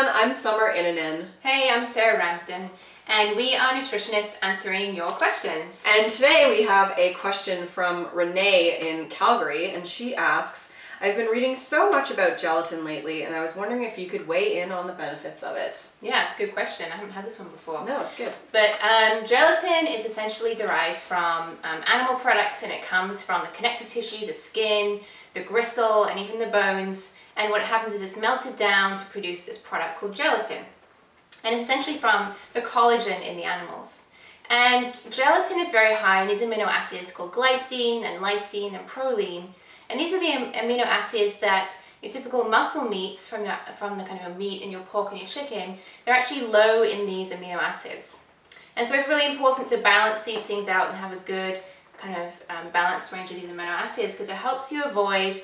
everyone, I'm Summer Inanen. Hey, I'm Sarah Ramsden, and we are nutritionists answering your questions. And today we have a question from Renee in Calgary, and she asks, I've been reading so much about gelatin lately, and I was wondering if you could weigh in on the benefits of it. Yeah, it's a good question. I haven't had this one before. No, it's good. But gelatin is essentially derived from animal products, and it comes from the connective tissue, the skin, the gristle, and even the bones. And what happens is it's melted down to produce this product called gelatin. And it's essentially from the collagen in the animals. And gelatin is very high in these amino acids called glycine and lysine and proline. And these are the amino acids that your typical muscle meats from the kind of meat in your pork and your chicken, they're actually low in these amino acids. And so it's really important to balance these things out and have a good kind of balanced range of these amino acids, because it helps you avoid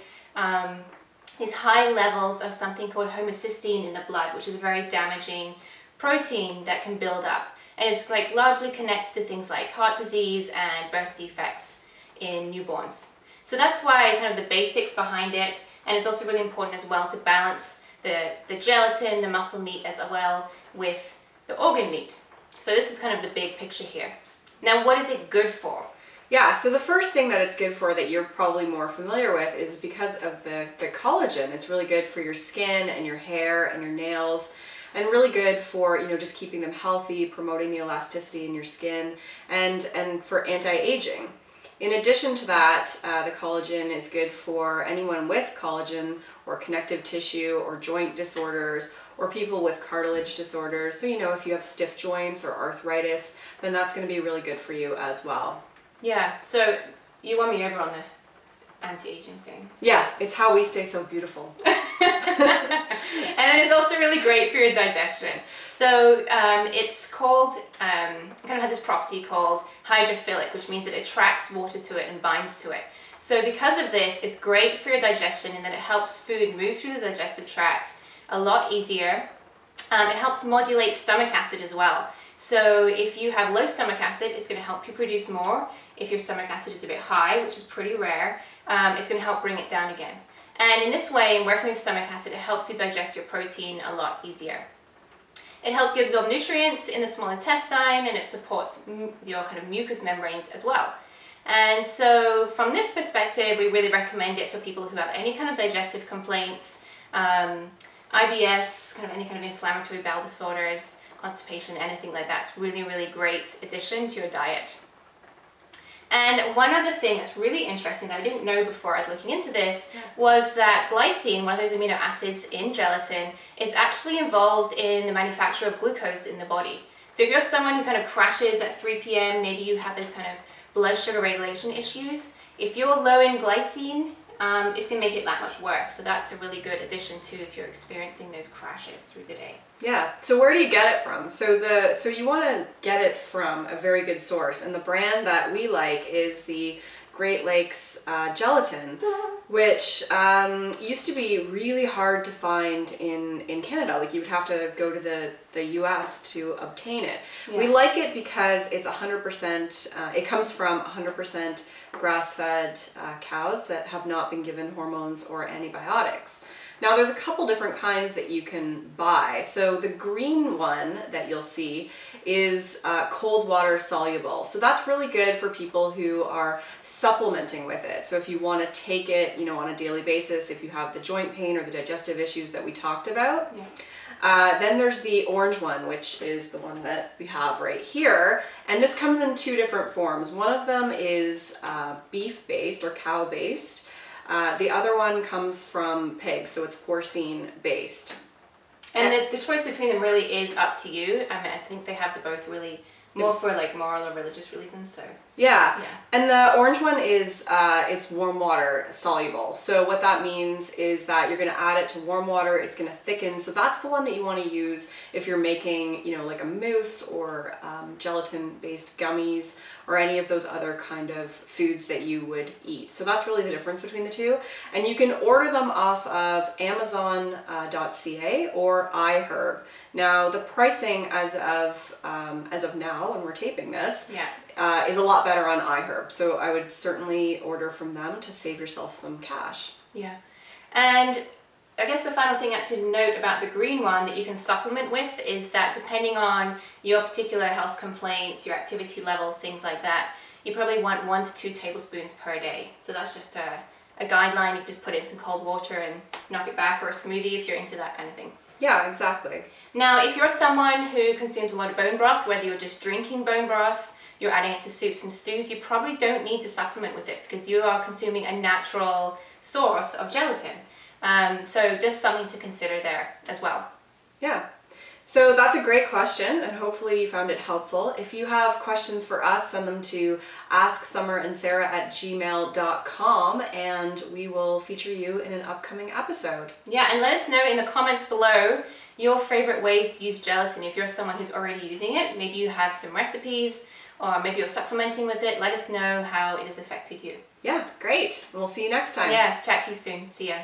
these high levels of something called homocysteine in the blood, which is a very damaging protein that can build up. And it's like largely connected to things like heart disease and birth defects in newborns. So that's why kind of the basics behind it, and it's also really important as well to balance the gelatin, the muscle meat as well with the organ meat. So this is kind of the big picture here. Now, what is it good for? Yeah, so the first thing that it's good for that you're probably more familiar with is because of the collagen. It's really good for your skin and your hair and your nails, and really good for, you know, just keeping them healthy, promoting the elasticity in your skin, and for anti-aging. In addition to that, the collagen is good for anyone with collagen or connective tissue or joint disorders, or people with cartilage disorders. So, you know, if you have stiff joints or arthritis, then that's going to be really good for you as well. Yeah, so you won me over on the anti-aging thing. Yeah, it's how we stay so beautiful. And then it's also really great for your digestion. So it's called, kind of had this property called hydrophilic, which means it attracts water to it and binds to it. So because of this, it's great for your digestion in that it helps food move through the digestive tract a lot easier. It helps modulate stomach acid as well. So if you have low stomach acid, it's going to help you produce more. If your stomach acid is a bit high, which is pretty rare, it's going to help bring it down again. And in this way, in working with stomach acid, it helps you digest your protein a lot easier. It helps you absorb nutrients in the small intestine, and it supports your kind of mucous membranes as well. And so from this perspective, we really recommend it for people who have any kind of digestive complaints, IBS, kind of any kind of inflammatory bowel disorders, constipation, anything like that. It's really, really great addition to your diet. And one other thing that's really interesting that I didn't know before I was looking into this was that glycine, one of those amino acids in gelatin, is actually involved in the manufacture of glucose in the body. So if you're someone who kind of crashes at 3 p.m., maybe you have this kind of blood sugar regulation issues, if you're low in glycine, it's going to make it that much worse. So that's a really good addition too if you're experiencing those crashes through the day. Yeah, so where do you get it from? So you want to get it from a very good source, and the brand that we like is the Great Lakes gelatin, which used to be really hard to find in Canada. Like, you would have to go to the US to obtain it. Yeah. We like it because it's 100%, it comes from 100% grass-fed cows that have not been given hormones or antibiotics. Now, there's a couple different kinds that you can buy. So the green one that you'll see is cold water soluble. So that's really good for people who are supplementing with it. So if you want to take it, you know, on a daily basis, if you have the joint pain or the digestive issues that we talked about. Yeah. Then there's the orange one, which is the one that we have right here. And this comes in two different forms. One of them is beef-based or cow-based. The other one comes from pigs, so it's porcine-based. And the choice between them really is up to you. I mean, I think they have the both really more for like moral or religious reasons. So yeah. And the orange one is it's warm water soluble. So what that means is that you're going to add it to warm water. It's going to thicken. So that's the one that you want to use if you're making, you know, like a mousse or gelatin-based gummies or any of those other kind of foods that you would eat. So that's really the difference between the two. And you can order them off of Amazon.ca or iHerb. Now, the pricing as of now, when we're taping this, is a lot better on iHerb. So I would certainly order from them to save yourself some cash. Yeah, and I guess the final thing to note about the green one that you can supplement with is that depending on your particular health complaints, your activity levels, things like that, you probably want 1 to 2 tablespoons per day. So that's just a guideline. You can just put it in some cold water and knock it back, or a smoothie if you're into that kind of thing. Yeah, exactly. Now, if you're someone who consumes a lot of bone broth, whether you're just drinking bone broth, you're adding it to soups and stews, you probably don't need to supplement with it because you are consuming a natural source of gelatin. So just something to consider there as well. Yeah. So that's a great question, and hopefully you found it helpful. If you have questions for us, send them to asksummerandsarah@gmail.com, and we will feature you in an upcoming episode. Yeah, and let us know in the comments below your favorite ways to use gelatin. If you're someone who's already using it, maybe you have some recipes, or maybe you're supplementing with it. Let us know how it has affected you. Yeah, great. We'll see you next time. Yeah, chat to you soon. See ya.